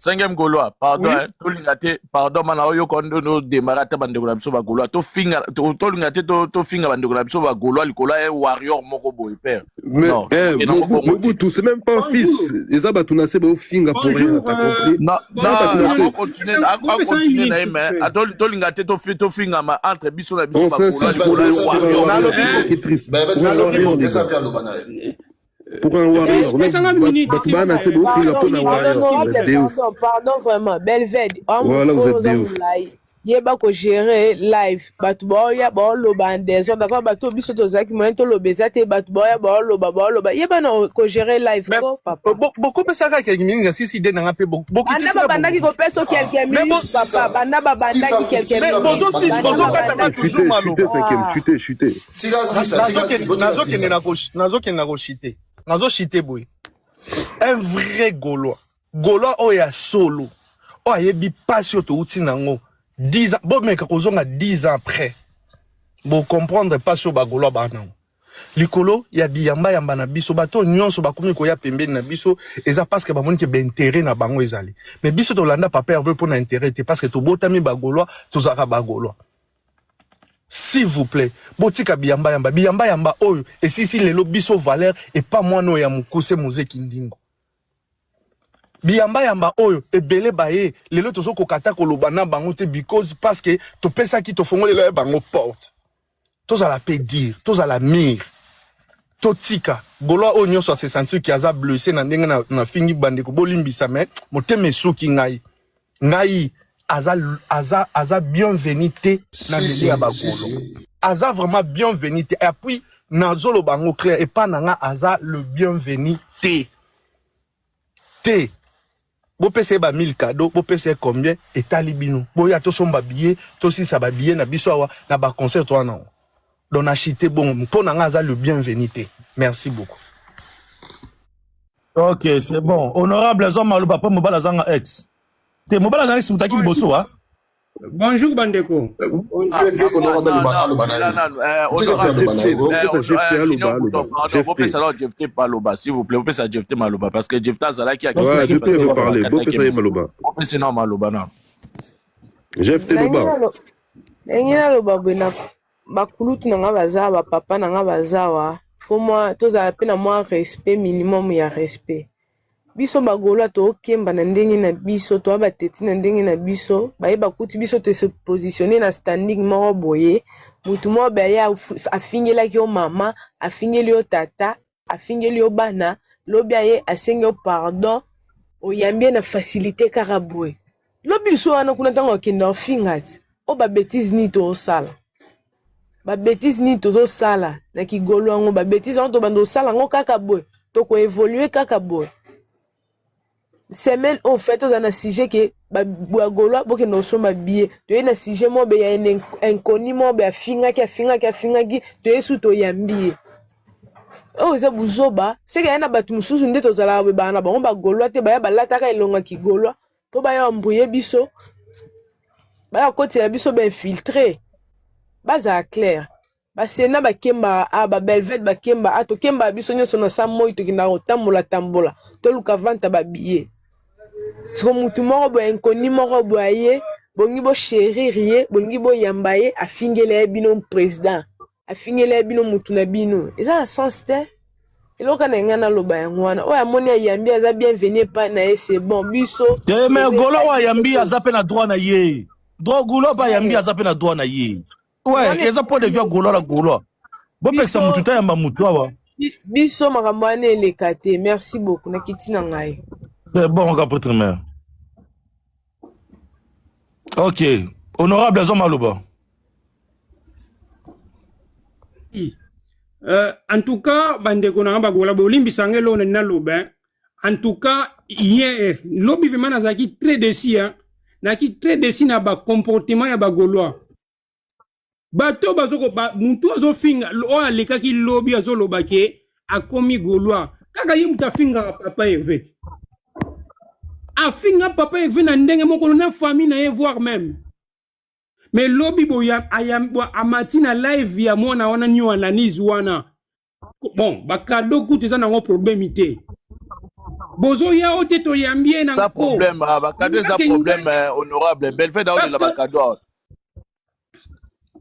Cinquième Gaulois. Pardon, to lingate pardon mana yo kondo no demarata bande ko biso ba Gaulois. To finga to lingate to finga bande ko biso ba Gaulois likola e warrior moko boy père. Non. Mobutu c'est même pas un fils. Eza batuna se ba finga pour rien, t'as compris? Non, continue na mais to lingate to finga ma entre biso na biso ba Gaulois. Pour un warrior, pardon vraiment, Belved. Voilà, vous êtes déouf. Yeba ko gérer live batu boya ba lo bande so d'accord batu biso to zaki mo to lo bezate batu boya ba lo yeba no ko gérer live ko papa beaucoup pesa ka quelques minutes si de na pe beaucoup ti sa banda ki ko peso quelques minutes papa banda ba banda ki quelques minutes bozo kata toujours malo chuter nazo chiter boy un vrai Gaulois oya solo o ayebi passion to uti nango 10 ans, bon mec, qu'on a 10 ans après. Bon comprendre pas sur bagolo banang. Likolo ya biyamba yamba na biso bato nyonso bakomi ko ya pembe na biso eza parce que ba moni ke ben intérêt na bango ezali. Mais biso to landa papa veut pour na intérêt parce que to botami bagolo to zaka bagolo. S'il vous plaît, botika biyamba yamba oyo et si lelo biso valeur et pas moi no ya mukuse muzeki ndingo. Biyamba oyo ebele baye lelo tozo kokata koloba na bango te because parce que to pesa ki to fongole la bango porte toza la pe dire toza la mire to tika golo onyo so se sentir ki aza blessé na ndenge na fingi bande ko bolimbisa mais moteme suki ngai aza bienvenue na mili ya bagolo aza vraiment bienvenue et puis na zolo bango clair et pas nanga aza le bienvenu te Bo pese ba 1000 cadeaux, bo pese combien et talibino. Bo ya to somba billet, to si ça ba billet na biso awa na ba concert to na. Donc acheter bon, pour na ngaza le bienvenue. Merci beaucoup. Ok, c'est bon. Honorable Azom Malouba, pas Mobala Zanga ex. C'est Mobala Zanga ex, Moutaki Bosso, hein? Bonjour, Bandeko. S'il vous plaît, vous pouvez ça Jefté Malouba parce que Jefté Zalaki a ouais, Jefté veut parler. Beaucoup ça y est Malouba. Sinon Malouba non. Jefté Malouba. Nengina loba bena bakulutu nanga baza ba papa nanga bazawa. Faut moi toza pe na moi respect minimum ya respect. Biso bagolo to kemba na ndenge na biso to abateti na ndenge na biso bayeba kuti biso te se positionner na standing moko boye mutu mo ba ya afingela ki o mama afingeli o tata afingeli o bana lobi aye asenge o pardon o yambie na facilité karaboy lobi so ana kuna tango kenda fingati o ba bêtise ni to sala ba bêtise ni to sala na ki golo ngo ba bêtise on to bando sala ngo kaka boy to ko évoluer kaka boy. Semaine au fait on a sujet que bagolo boke no so mabie to na sujet mo be ya inconnu mo be afinga ki to yesu to yambie o za buzoba c'est que na batu mususu nde to zala be bana ba bagolo te ba ya balata ka elonga ki golo to ba ya mbuye biso ba ya koti ya biso be infiltré baza clair ba sena ba kemba a ba belvet ba kemba a to kemba biso nyoso na sa moyi to kinda tambola to luka vanta ba billet. Siko mutu moko bo inconnu moko bo aye bongi bo chérir bongi bo yambaye afingele bino président afingele bino mutu na bino eza sens te eloka na ngana loba yangwana o amoni yambi aza bienvenue pa na c'est bon biso te me golo wa yambi aza pe na droit na ye golo ba yambi aza pe na droit na ye ouais eza point de vue golo la golo bo peksa mutu ta yamba mutu wa biso makambo ane elekate merci beaucoup na kitina ngai. C'est bon, on mère. Ok. Honorable Azom Malouba. En tout cas, Bandeko na bagola bolimbi sangelo na loba. En tout cas, hier, lobby vraiment nazaki très décis hein. Na ki très décis na ba comportement ya bagoloa. Bato bazoko ba mutu azo finga o aleka ki lobby azo lobake akomi goloa. Kaka ye mutafinga papa evet. Afinga papa Hervé na ndenge moko na famille na voir même. Mais lobby boya ayamba amati na live ya mwana wana nyo analyse wana. Bon, bakado kuteza na ngo problème ité. Bozo ya ote to yambie na ça problème bakado ça problème honorable Belfait dans la bakado.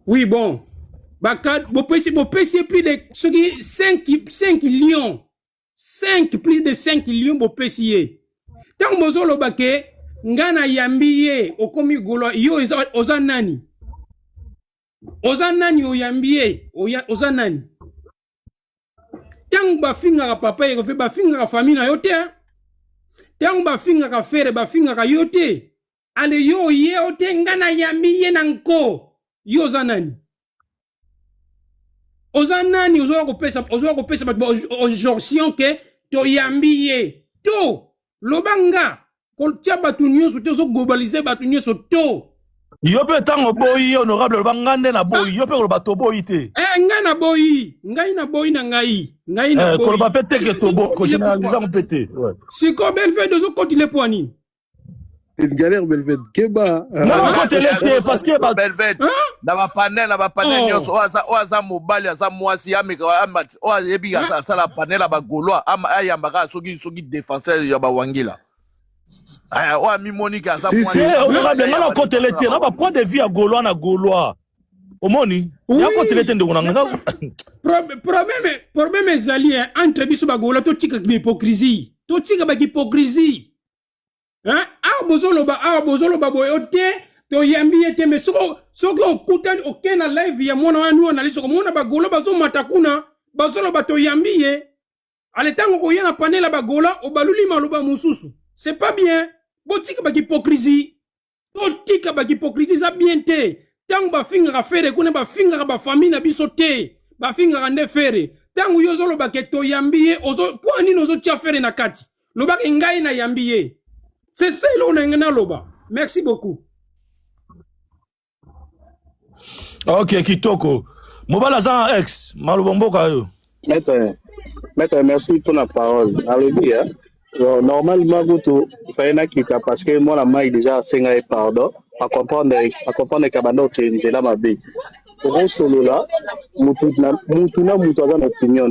Oui bon. Bakado bo pesi plus de 5 lions. 5 plus de 5 lions bo pesi. Tant bozo lobake ngana yambiye okomi golo yo oza nani oyambiye oza nani tant bafinga papa Hervé bafinga famille na yote tant bafinga fere bafinga yote ale yo yote ngana yambiye nanko yo oza nani ozo ko pesa aujourd'hui que to yambiye to lobanga koltia batu nyonso te zo globaliser batu nyonso to yo pe tango boyi honorable lobanga nde na boyi yo pe ko bato boyi te ngai na boyi na ngai na boyi ko ba pete ke to bo ko généraliser on pété ouais siko Belfait dozo continuer poani une galère Belfait keba non continuer te parce que ba Belfait na ba panel nyonso oaza mobali aza mwasi ameka o yebi ça la panel ba goloa ayambaka soki défenseur ya ba wangila o mi Monique aza mwasi honorable ngana continuer te na ba point de vue ya goloa na goloa omoni ya continuer te ndeko ngana problème ezali entre biso ba goloa to tika hypocrisie hein bozoloba boyote to yambiye te mais soko okuta okena live ya mwana wanu analyse ko mona bagolo bazomata kuna bazoloba to yambiye ale tango ko yana panela bagola obaluli maloba mususu c'est pas bien botika ba hypocrisie to tika ba hypocrisie za bien te tango bafinga fere kuna bafinga ba famille na biso te bafinga nde fere tango yozoloba ke to yambiye ozo kwa nini ozo tia fere na kati loba ke ngai na yambiye. C'est ça l'on loba. Merci beaucoup. Ok, Kitoko. Mobala za ex, malubomboka yo. Maître, Maître, merci pour la parole. Allez, hein. Normalement, il fallait quitter parce que moi, la main déjà 5 pardon. À comprendre que Kabano qui est là, ma vie. Pour un solo là, Moutuna a une opinion.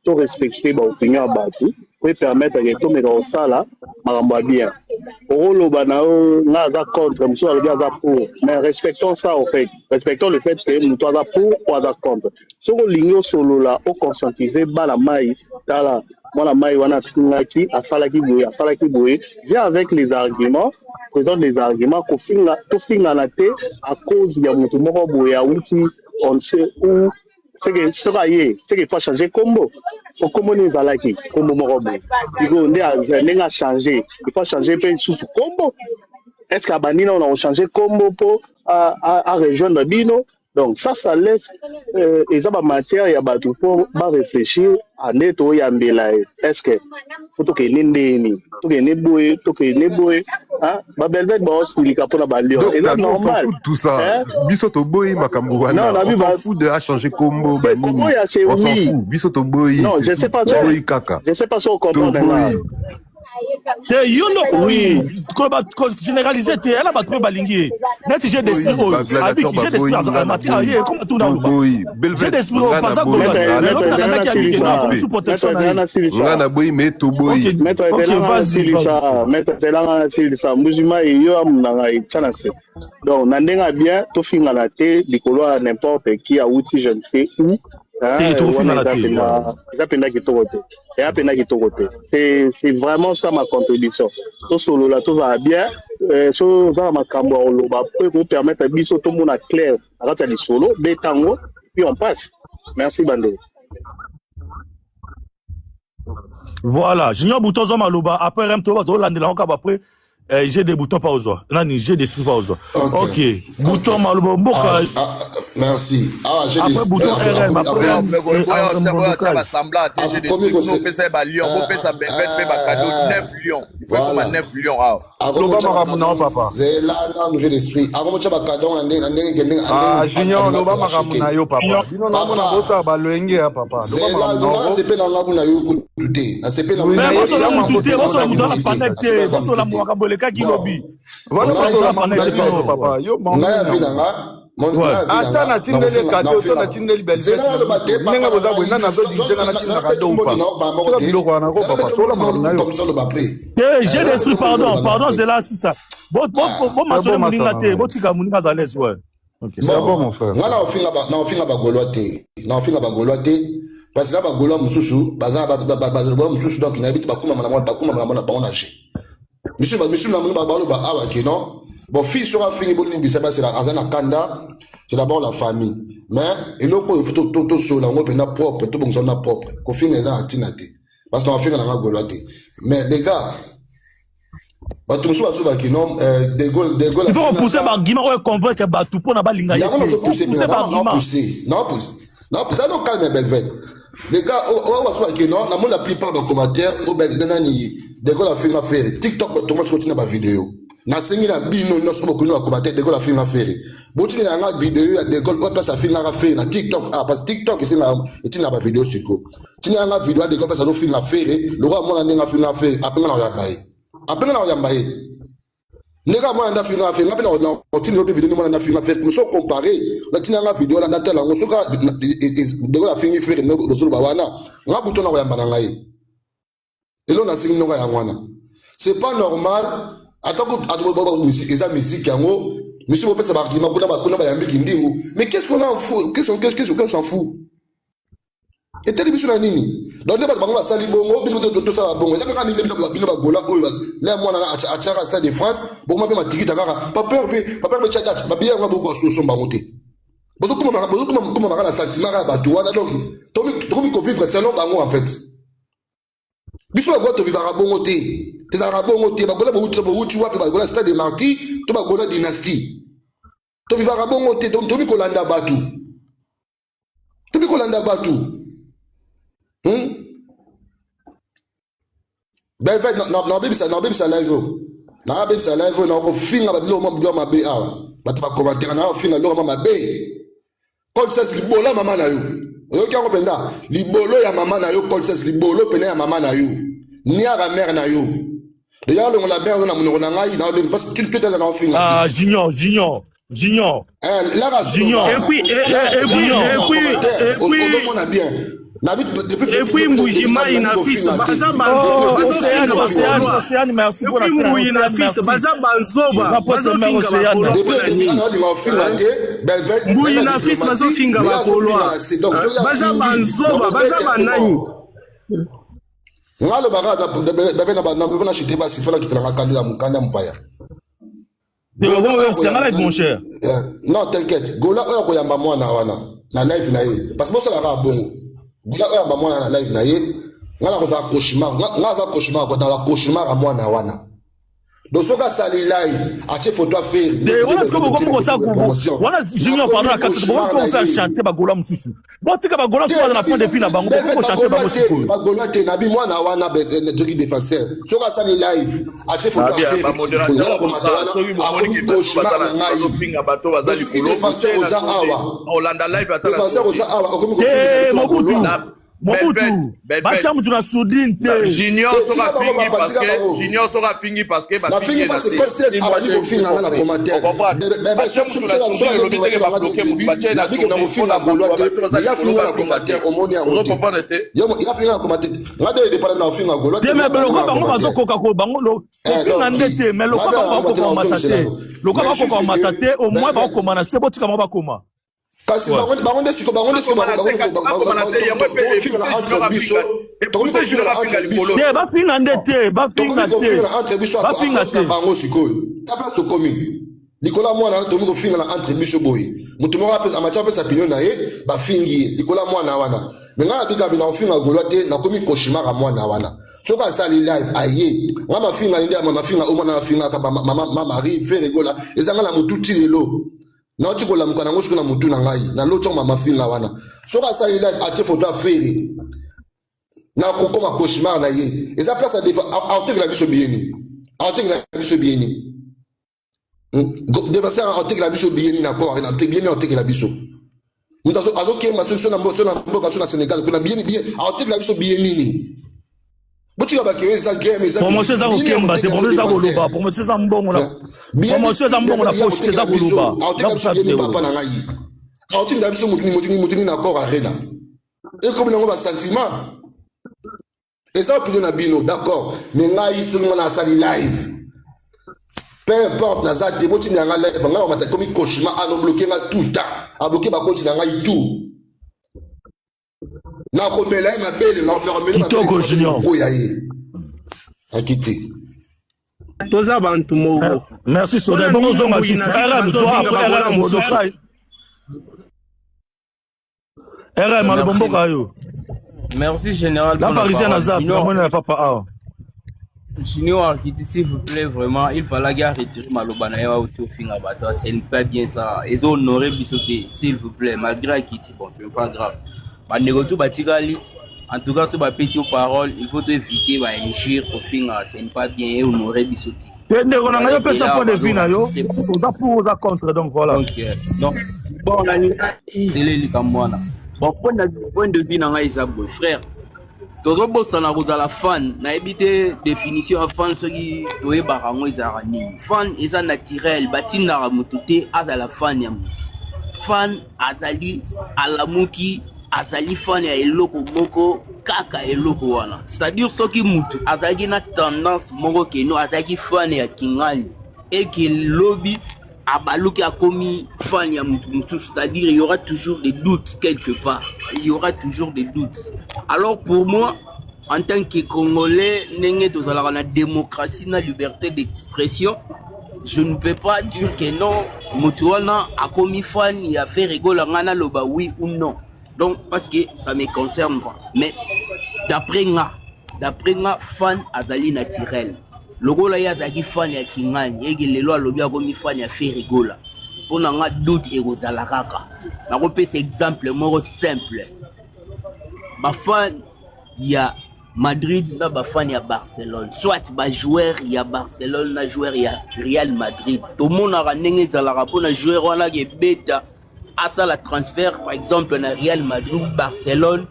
Tout respecter l'opinion à Batu. Pour permettre que tout le monde ça là, maramba bien. Pour le banao, là, ça contre, comme ça, le bien pour. Mais respectons ça, en fait. Respectons le fait que nous sommes pour ou à contre. Sur le ligne solo là, au conscientiser, la maille, là. Moi, la maille, on a fini à Salaki Boué, vient avec les arguments, présente des arguments, qu'on finit la tête à cause de mon tour Boué, à outil, on sait où, c'est qu'il faut changer combo. Faut combo les alaki, combo morobo. Il faut changer, il faut changer sous combo. Est-ce qu'à Banina, on a changé combo pour à rejoindre Bino? Donc ça laisse les matière et abattu pour réfléchir à neto et à mbelaye. Est-ce que faut que n'indéni, tout que n'éboué, hein? Ma belle-bête aussi pour la banlieue. Et là normal. On s'en fout de tout ça. Bisoto boy makambuana. On s'en fout de changer combo. On s'en fout. Bisoto boy. Non, je sais pas. Je sais pas si on comprend. You know, oui, généraliser, elle a battu Balingi. Net, j'ai des spiros. J'ai des spiros en matière. Comme tout dans le j'ai des spiros. Pas ça, sous protection. Donc, Nandenga bien, tout film à la tête, Nicolo à n'importe qui a outil, je ne sais où. C'est vraiment ça ma contribution. Tout solo là, tout va bien. Ça ma cambo peut vous permettre de tout le monde à clair. Arrêtez les solo, des tango, puis on passe. Merci Bandé. Voilà, Junior Bouton Zomaloba, après Remto, après. J'ai des boutons pas aux oies. Non, j'ai des esprits pas aux oies. Ok. Bouton Maloba. Merci. Ah, j'ai des boutons RM. J'ai l'esprit. Avant de ah, Junior, Loba Maramuna yo papa. Bino na mona bota balenge ya papa. C'est là, on a sepé dans la muna yo douté. Na sepé dans la papa. Yo ata na tindeli cadeau to na tindeli belle nenga boza bwena na zo dinga na tinga cadeau pa so biloko wana ko papa so la mona yo j'ai des pardon c'est là c'est ça bon maso muninga te botika muninga za l'aise ouais OK c'est bon mon frère ngala ofinga ba golote parce que là ba golo mususu baza mususu donc na bit ba kuma na mona ba onaje monsieur na mona ba balo ba awa ke non. Bon, fils sera fini pour l'imbi, c'est la Azana Kanda, c'est d'abord la famille. Mais, il faut tout sur la propre, tout le monde propre. Qu'on finisse les actinatés. Parce qu'on a fait la gauloité. Mais les gars, il faut repousser l'argument ou convaincre que Batoupo n'a pas l'ingénieur. Il y a pousser non, ça nous calme, belle. Les gars, on va voir que non, la plupart des commentaires, des gars, la film à faire. TikTok, tout le monde continue ma vidéo. Na sengi na bino no so bokuni bakomate de ko la film affaire boti na nga vidéo ya de ko place a film na affaire na TikTok parce que TikTok c'est na etina ba vidéo siko tina nga vidéo de ko place a film affaire lo ko mona ndenga film affaire apenga na yambaye nega mona nda film affaire ngapena na tina ko vidéo mona na film affaire so comparer na tina nga vidéo la natela ngo soka de ko la film affaire no so ba wana ngabuto na ko yamba na ngai elo na sengi no ga yangwana c'est pas normal. Attends, ils ont musique, monsieur, vous faites ça, mais qu'est-ce qu'on en fout? Qu'est-ce qu'on s'en fout? Et telle émission, nini? Dans le débat, on va salir bongo, bis tout ça, bongo. Il y a quand même des gola, là, moi, à Tchara, Stade de France, bon, ma tiki, d'accord, pas peur, tchagat, ma bière, on a beaucoup de son baroté. Bon, comment on a un sentiment à Batouana, donc, Tomi vivre, c'est long, en fait. Biso ba to vivara bongo te. Tes arabongo te ba gola bouti wapi ba gola stade de Marty, to ba gola dynastie. To vivara bongo te donc tomi kolanda batu. Tomi kolanda batu. Ben fait non bibi ça live. Na bibi ça live na ko finga ba lo mo bdo ma be awa. Ba to ba commentaire na finga lo ma be. Comme ça c'est bola mama na yo. oyoki yango mpenza libolo ya mama na yo colses libolo pene ya mama na yo niara mère na yo déjà longola mère na monoko na ngai na le parce que tu te na ofinga ah junior et puis Mbujima ina fils baza banzoba Océane merci pour la Mbujina fils baza banzoba baza finga Mbujina fils baza finga bakolwa baza banzoba baza banani ngalo baka na bana chité ba sifala kitala kandida mukanda mpaya mon cher non t'inquiète gola oyo koyamba mwana wana na live na ye parce que ça la bongo gola oyo ba mwana na live na ye ngala ko za cauchemar ngaza cauchemar ko na cauchemar a mwana wana donc soka sali live a che photo faire de wana sko boko ça ko wana junior pardon la carte boko ko faire chanter ba gola mususu bon tika ba gola so na point de vue na bango boko chanter ba mususu ba gola te na bi mwana wana be truc défenseur soka sali live a che photo faire ba modérateur ko matana so bi mo cauchemar na ngai pinga bato bazali kulo défenseur oza awa Holanda live atala défenseur oza awa ko ko Mobutu, bacha mutu na soudine te. Junior sera fini parce que la fini parce que c'est abani ko finga na commentaire. Mais sur la big na mo finga bolo te. Il a fini na commentaire au moni a moti. Yo il a fini na commentaire. Ngade de parler na finga bolo te. Mais le ko bango bazo koka ko bango lo. Finga ndete mais le ko bango ko matate. Le ko bango ko matate au moins ba ko mana sebo tika mo ba koma. Kasi bango ndesiko bafinga ndete bafinga te bango sikoyo ta place to komi likola mwana to miko finga na entre biso boy mutu moko apesa amacha pesa opinion na ye bafingi likola mwana wana menga bika bina ofinga golwa te na komi koshimara mwana wana soka sali live aye ngama finga ndia mama finga omona na finga ka mama Marie fait rigola ezanga na mutu tirelo na ti ko la mukana ngosuku na mutu na ngai na locho mama finga wana soka sali live ate photo afere na kokoma koshimara na ye eza place a defa autek la biso bieni défenseur a autek la biso bieni na corps na autek bieni autek la biso mutu azo ke ma solution na mboso na Sénégal kuna bieni bien autek la biso bieni ni botika ba keza game eza promotion za kokemba te promotion za koloba promotion za mbongo na promotion za mbongo na poste za koloba na kusabite papa na ngai autek la biso mutu na corps arena et comme nango ba sentiment et ça opinion na bino d'accord mais ngai soki na sali live peu importe na za demo ti na live nga mata comme cauchemar a no bloquer nga tout le temps a bloquer ba compte na ngai tout na ko mela na bele na faire mela Kitoko Junior akiti toza bantu moko merci Soda bongo zonga fils RM zo après modo sai RM le bombo kayo. Merci général. La parisienne Azap, on pas. Junior, s'il vous plaît, vraiment, il fallait retirer Malobana ou Tiofinga Bato. C'est pas bien ça. Ils ont honoré Bissoté, s'il vous plaît, malgré Kitty, bon, c'est pas grave. En tout cas, ce n'est pas aux paroles, il faut éviter d'injure au Finga. C'est pas bien honoré Bissoté. On a pas ça pour des fins, on pour contre, donc voilà. Donc, bon, on a c'est les Kamwana. Bon, point de vue, on a Isabelle, frère. Tozo bosana kozala fan na ebite définition ya fan soki toyeba rango ezala nini fan eza naturel batindaka mutu te azala fan ya mutu fan azali alamuki azali fan ya eloko moko kaka eloko wana c'est-à-dire soki mutu azali na tendance moko keno azali fan ya kingali eke lobby abaluki akomi fan ya mutu mususu, c'est-à-dire il y aura toujours des doutes quelque part, il y aura toujours des doutes. Alors pour moi, en tant que Congolais, nenge tozalaka na démocratie na liberté d'expression, je ne peux pas dire que non, mutu wana akomi fan ya fait rigola ngana loba oui ou non. Donc parce que ça me concerne pas. Mais d'après nga fan azali naturel. Logola ya zaki fan ya kingani ege lelo alobi akomi fan ya fait rigola pona nga doute ekozala kaka na ko pesa exemple moko simple ba fan ya Madrid na ba fan ya Barcelone soit ba joueur ya Barcelone na joueur ya Real Madrid to mona ka ndenge ezalaka pona joueur wana ke beta à ça la transfert par exemple na Real Madrid Barcelone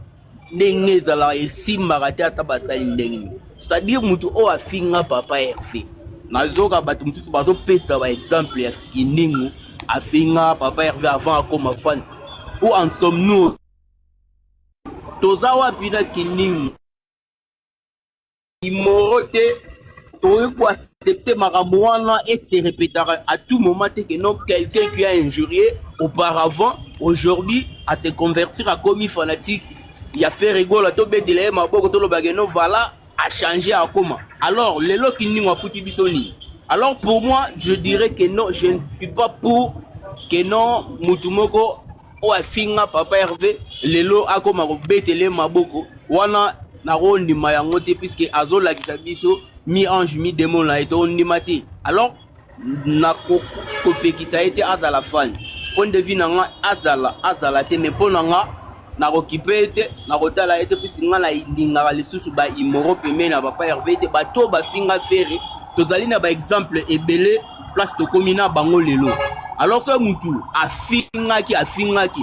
ndenge ezala esimbaka te ata basali ndenge c'est-à-dire mutu oyo afinga papa Hervé nazoka bato mosusu bazopesa ba exemple ya kiningu afinga papa Hervé avant akoma fan où en sommes-nous toza wapi na kiningu imoro te toye ko accepter makambo wana et se répétera à tout moment que non quelqu'un qui a injurié auparavant aujourd'hui à se convertir à commis fanatique il a fait rigoler to betele maboko to lo bageno voilà a changé à comment alors les lots qui n'y ont foutu bisoni alors pour moi je dirais que non je ne suis pas pour que non mutumoko o afinga papa Hervé les lots a comment betele maboko wana na rondi mayangote puisque azola kisabiso mi ange mi démon la eto ndimati alors na kopé qui ça a été azala fan point de vue nanga azala te mais pour nanga na okipete na kotala ete puisque nga na indinga lisusu ba imoro pemé na papa Hervé te bato ba finga ferre tozali na ba exemple ebele place to komina bango lelo alors ce mutu afingaki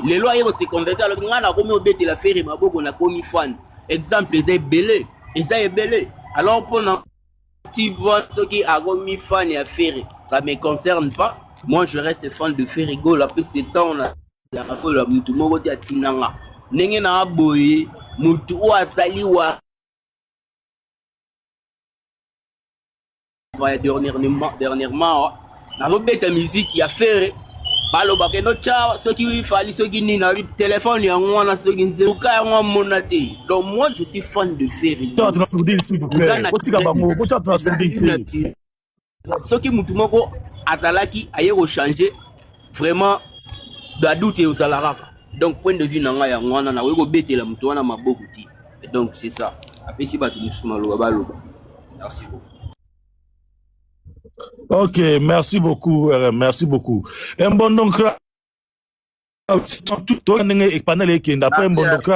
lelo ayeko se convertir alors nga na komi obete la ferre maboko na komi fan exemple eza ebele alors pour na petit bon ce qui a komi fan ya ferre ça me concerne pas moi je reste fan de Ferrigo la plus c'est temps na ya kola mutu moko ti atinanga ndenge na boye mutu o azali wa dernièrement nazobeta musique ya ferre baloba ke no tcha soki fali soki ni na téléphone ya ngwana soki nzeuka ya ngwa mona te donc moi je suis fan de ferre tu nas soudil s'il vous plaît otika bango bocha tu nas soudil soki mutu moko azalaki aye ko changer vraiment da doute aux alaraka donc point de vue nanga ya ngwana na weko betela mutu wana maboko ti et donc c'est ça apesi batu musu maloba baloba merci beaucoup. Ok, merci beaucoup, merci beaucoup. Un bon donc tout ndenge panel qui n'a pas un bon donc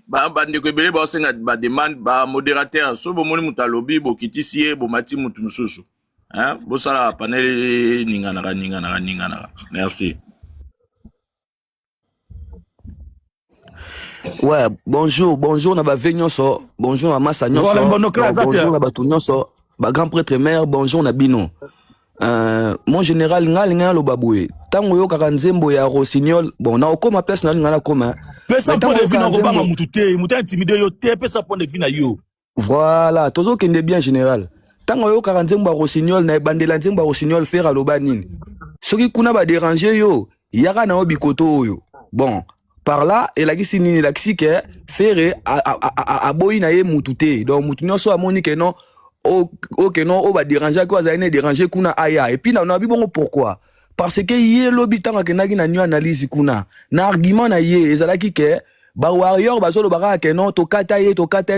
bandeko ebele baosenga bademande bamodérateur so bomoni moto alobi bokitisi ye bomati motu mosusu bosala panel ninganaka merci. Ouais, bonjour na ba venyonso, bonjour na massa nyonso, bonjour na batu nyonso, ba grand prêtre mère, bonjour na bino. Mon général nga lo baboué. Tango yo kaka nzembo ya Rossignol, bon na okoma personnel nga na koma. Pesa point de vue na kobanga mutute, muta intimidé yo te pesa point de vue na yo. Voilà, tozo kende bien général. Tango yo kaka nzembo ya Rossignol na bandela nzembo ya Rossignol faire aloba nini. Soki kuna ba déranger yo, yaka na obikoto oyo. Bon, par là et la gisi nini la gisi ke faire a boyi na ye mutute. Donc mutu nyonso amoni ke non ok non on va déranger quoi ça ne déranger kuna aya et puis na on bon pourquoi parce que yé lobi tanga kenaki na new analyse kuna na argument na yé ezalaki ke ba warrior ba solo baka ke non to kata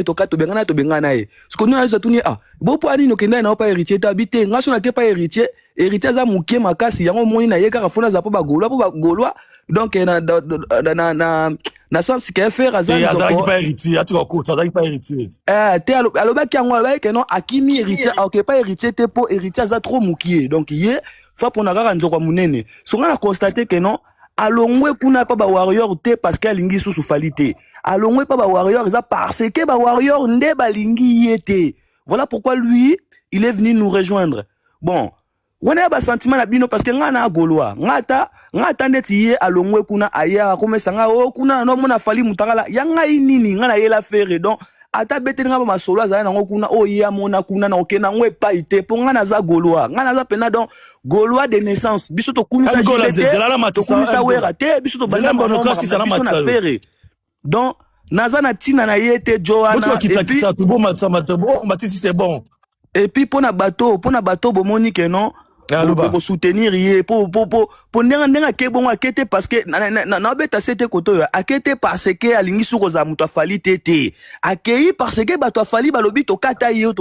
to bengana ye ce qu'on a ça tuni bo po ani no kenda na pas héritier tabité ngaso na ke pas héritier za mukie makasi yango moni na ye kaka fona za po ba golwa donc na sens que faire azaki pas héritier ati ko ça azaki pas héritier te aloba ki yango aloba ke non akimi héritier ok pas héritier te po héritier za trop mukie donc ye fa pona kaka nzoko munene so nga na constater que non alongwe kuna pa ba warrior te parce que alingi susu falite alongwe pa ba warrior za parce que ba warrior nde balingi yete voilà pourquoi lui il est venu nous rejoindre bon on a ba sentiment na bino parce que nga na goloa ngata ndeti ye alongwe kuna aya komesa nga o kuna no mona fali mutangala yanga inini nga na yela fere donc ata beteli nga ba masolo azala nango kuna o ya mona kuna na okena ngwe pa ite po nga na za goloa nga na za pena donc goloa de naissance biso to kumisa jilete to kumisa wera te biso to banda bono kasi sana matsa fere donc naza na tina na yete Joanna et puis bon matisi c'est bon et puis pona bateau bomoni ke non pour soutenir yé pour ndenga ke bon akete parce que na beta c'était koto akete parce que alingi suko za muto afali tete akei parce que bato afali balobi to kata yo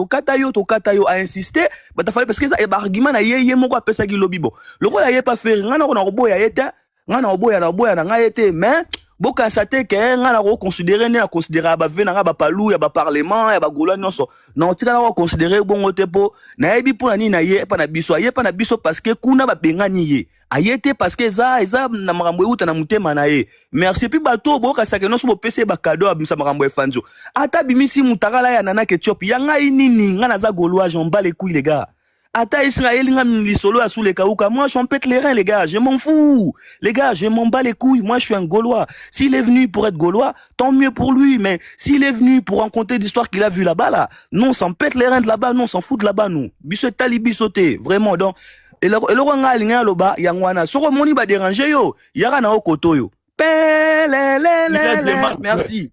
a insister bato afali parce que ça e argument na yé moko apesa ki lobi bo loko ya yé pas faire ngana ko na boya yeta ngana oboya na nga yete mais boka sate ke ngana ko considérer ne a considérer ba vena ba palou ya ba parlement ya ba gola nyonso na otika na ko considérer bongo te po na yebi po na ni na ye pa na biso parce que kuna ba bengani ye ayete parce que eza na makambo euta na mutema na ye merci puis bato boka no so bopese ba cadeau abimisa makambo efanzo ata bimisi mutakala ya nana ketchup yanga inini nga naza gaulois j'en bats les couilles les gars ata Israël nga lisolo ya sous les kauka moi j'en pète les reins les gars je m'en fous les gars je m'en bats les couilles moi je suis un gaulois s'il est venu pour être gaulois tant mieux pour lui mais s'il est venu pour raconter d'histoires qu'il a vu là-bas là non s'en pète les reins de là-bas non s'en fout de là-bas nous biso talibi sauté vraiment donc et le nga alinga loba yangwana soko moni ba déranger yo yara na okoto yo merci